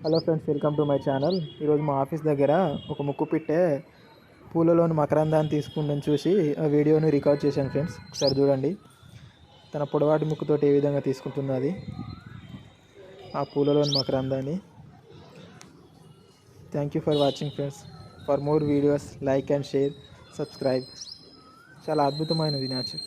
Hello friends, welcome to my channel. ఈరోజు మా office దగ్గర ఒక ముక్కు పిట్టే పూలలోని మకరందాన్ని తీసుకుందని చూసి ఆ వీడియోని రికార్డ్ చేశాను ఫ్రెండ్స్. ఒకసారి చూడండి, తన పొడవాటి ముక్కుతోటి ఏ విధంగా తీసుకుంటున్నది ఆ పూలలోని మకరందాన్ని. Thank you for watching friends. For more videos like and share, subscribe. చాలా అద్భుతమైనది నేచర్.